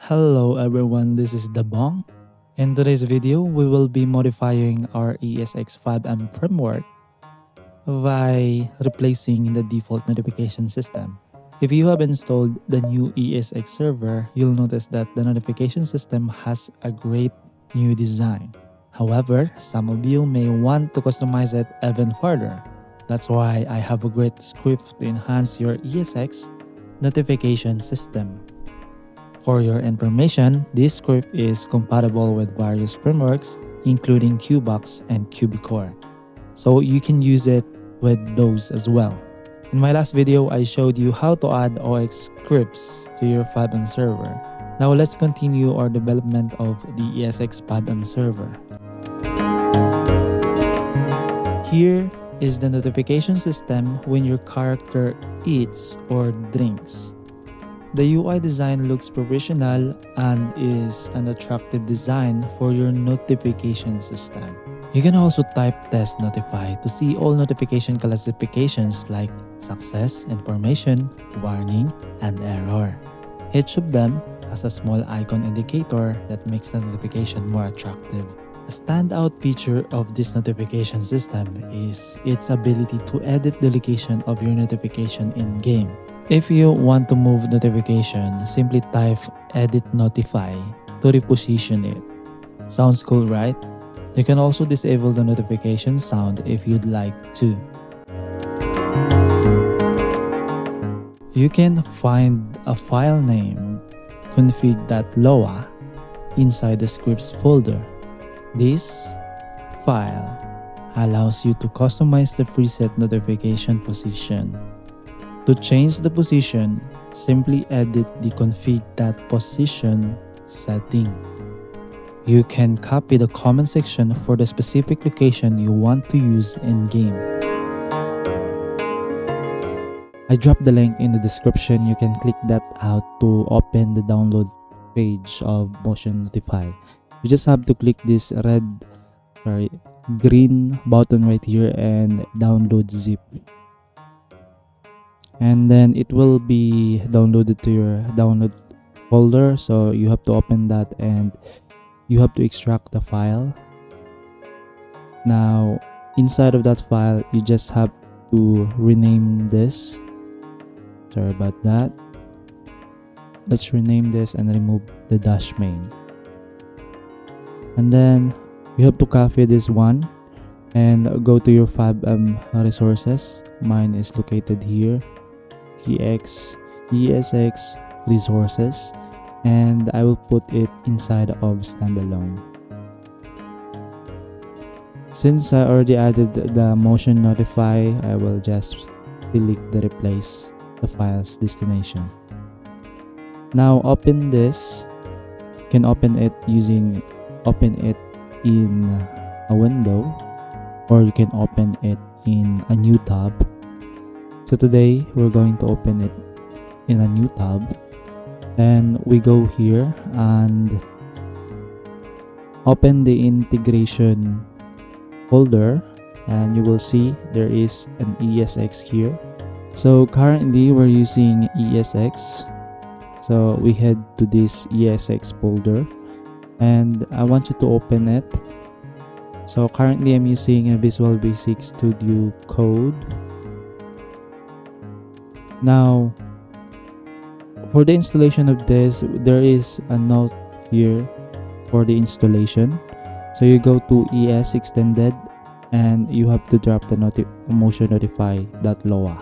Hello everyone, this is Dabong. In today's video, we will be modifying our ESX fivem framework by replacing the default notification system. If you have installed the new ESX server, you'll notice that the notification system has a great new design. However, some of you may want to customize it even further. That's why I have a great script to enhance your ESX notification system. For your information, this script is compatible with various frameworks including QBOX and QBOX, so you can use it with those as well. In my last video, I showed you how to add OX scripts to your fivem server. Now let's continue our development of the ESX fivem server. Here is the notification system when your character eats or drinks. The UI design looks professional and is an attractive design for your notification system. You can also type test notify to see all notification classifications like success, information, warning, and error. Each of them has a small icon indicator that makes the notification more attractive. A standout feature of this notification system is its ability to edit the location of your notification in-game. If you want to move notification, simply type edit notify to reposition it. Sounds cool, right? You can also disable the notification sound if you'd like to. You can find a file named config.loa inside the scripts folder. This file allows you to customize the preset notification position. To change the position, simply edit the config.position setting. You can copy the comment section for the specific location you want to use in-game. I dropped the link in the description. You can click that out to open the download page of Motion Notify. You just have to click this green button right here and download zip. And then it will be downloaded to your download folder, so you have to open that and you have to extract the file. Now inside of that file, you just have to rename this. Sorry about that. Let's rename this and remove the dash main. And then you have to copy this one and go to your fivem resources. Mine is located here. ESX resources, and I will put it inside of standalone. Since I already added the motion notify, I will just delete the replace the file's destination. Now open this. You can open it in a window, or you can open it in a new tab. So today we're going to open it in a new tab, and we go here and open the integration folder, and you will see there is an ESX here. So currently we're using ESX, so we head to this ESX folder and I want you to open it. So currently I'm using a Visual Basic Studio Code. Now, for the installation of this, there is a note here for the installation. So you go to ES extended and you have to drop the motion notify.loa.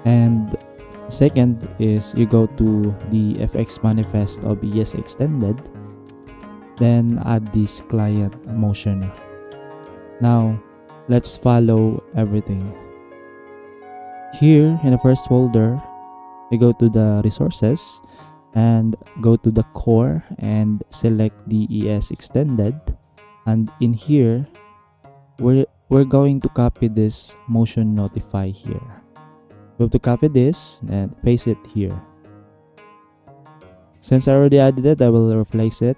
And second is you go to the FX manifest of ES extended, then add this client motion. Now, let's follow everything. Here in the first folder, you go to the resources and go to the core and select the ES extended, and in here we're going to copy this motion notify here. We have to copy this and paste it here. Since I already added it, I will replace it.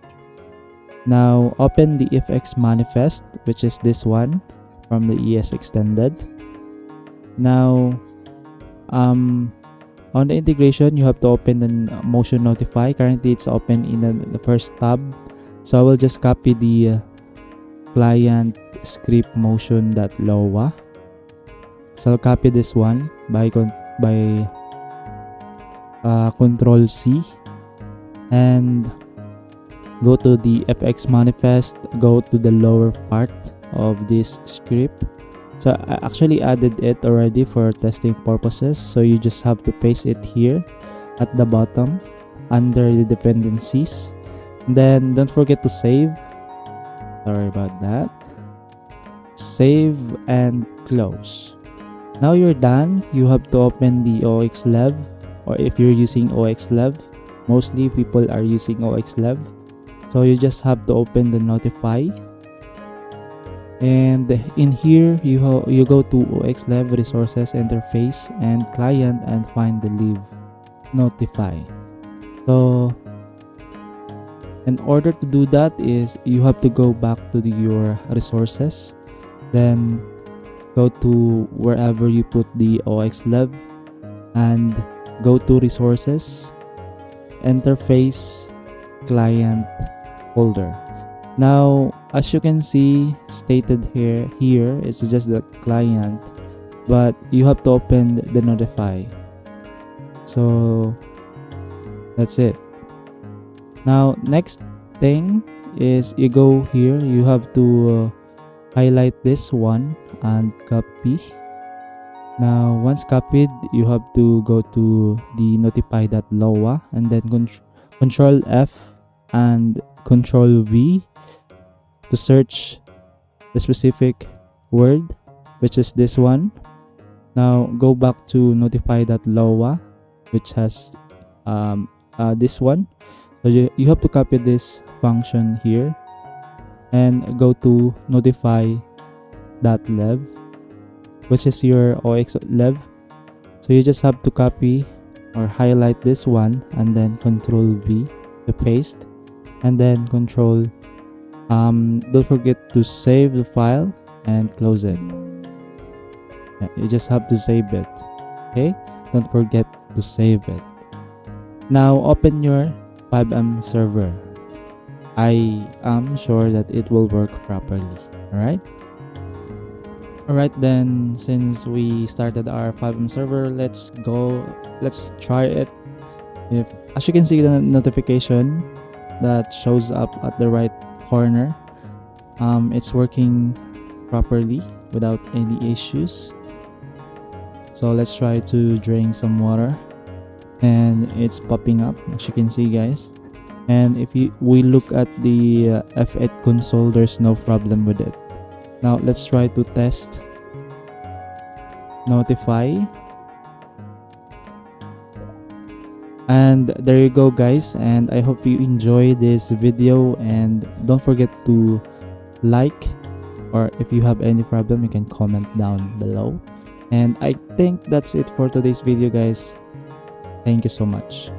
Now open the FX manifest, which is this one from the ES extended. Now On the integration, you have to open the motion notify. Currently it's open in the first tab, so I will just copy the client script motion.loa. So I'll copy this one by Control C and go to the FX manifest, go to the lower part of this script. So I actually added it already for testing purposes, so you just have to paste it here at the bottom under the dependencies. Then don't forget to save. Sorry about that. Save and close. Now you're done. You have to open the OXLev, or if you're using OXLev, mostly people are using OXLev. So you just have to open the notify, and in here you go to OXLev resources interface and client and find the leave notify. So in order to do that is you have to go back to your resources, then go to wherever you put the OXLev and go to resources interface client folder. Now as you can see stated here it's just the client, but you have to open the notify. So that's it. Now next thing is you go here, you have to highlight this one and copy. Now once copied, you have to go to the notify.loa and then control F and control V to search the specific word, which is this one. Now go back to notify.loa, which has this one. So you have to copy this function here and go to notify.lev, which is your OXLev. So you just have to copy or highlight this one and then control V to paste, and then control don't forget to save the file and close it. You just have to save it. Okay, don't forget to save it. Now open your fivem server. I am sure that it will work properly. Alright, then since we started our fivem server, let's try it. If as you can see the notification that shows up at the right corner, it's working properly without any issues. So let's try to drink some water, and it's popping up as you can see, guys. And if we look at the F8 console, there's no problem with it. Now let's try to test notify, and there you go, guys. And I hope you enjoy this video, and don't forget to like, or if you have any problem you can comment down below. And I think that's it for today's video, guys. Thank you so much.